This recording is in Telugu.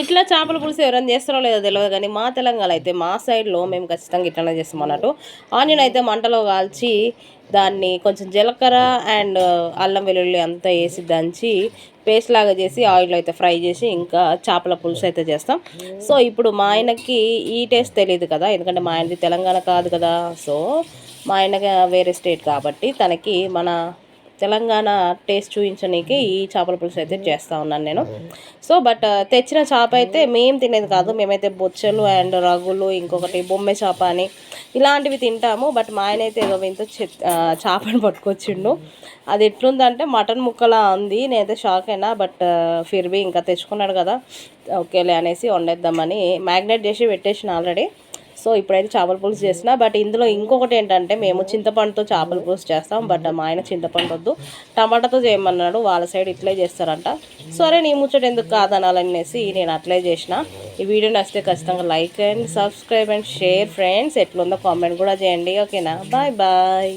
ఇట్లా చేపల పులుసు ఎవరైనా చేస్తారో లేదో తెలియదు కానీ మా తెలంగాణ అయితే మా సైడ్లో మేము ఖచ్చితంగా ఇట్లనే చేస్తాం అన్నట్టు. ఆనియన్ అయితే మంటలో కాల్చి దాన్ని కొంచెం జీలకర్ర అండ్ అల్లం వెల్లుల్లి అంతా వేసి దంచి పేస్ట్ లాగా చేసి ఆయిల్ అయితే ఫ్రై చేసి ఇంకా చేపల పులుసు అయితే చేస్తాం. సో ఇప్పుడు మా ఆయనకి ఈ టేస్ట్ తెలియదు కదా, ఎందుకంటే మా ఆయనది తెలంగాణ కాదు కదా. సో మా ఆయన వేరే స్టేట్ కాబట్టి తనకి మన తెలంగాణ టేస్ట్ చూపించడానికి ఈ చేపల పులుసు అయితే చేస్తూ ఉన్నాను నేను. సో బట్ తెచ్చిన చేప అయితే మేము తినేది కాదు, మేమైతే బొచ్చలు అండ్ రగులు ఇంకొకటి బొమ్మె చేప అని ఇలాంటివి తింటాము. బట్ మా ఆయన అయితే ఏదో ఇంత చేపని పట్టుకొచ్చిండు. అది ఎట్లుందంటే మటన్ ముక్కలా ఉంది. నేనైతే షాక్ అయినా. బట్ ఫిర్బీ ఇంకా తెచ్చుకున్నాడు కదా, ఓకేలే అనేసి వండేద్దామని మ్యాగ్నేట్ చేసి పెట్టేసిన ఆల్రెడీ. సో ఇప్పుడైతే చేపల పులుసు చేసిన. బట్ ఇందులో ఇంకొకటి ఏంటంటే మేము చింతపండుతో చేపల పులుసు చేస్తాం. బట్ మా ఆయన చింతపండు వద్దు టమాటాతో చేయమన్నాడు, వాళ్ళ సైడ్ ఇట్లే చేస్తారంట. సరే నీ ముచ్చట ఎందుకు కాదనాలనేసి నేను అట్లే చేసిన. ఈ వీడియో నచ్చితే ఖచ్చితంగా like and subscribe and share friends. ఎట్లుందో కామెంట్ కూడా చేయండి. ఓకేనా, బాయ్ బాయ్.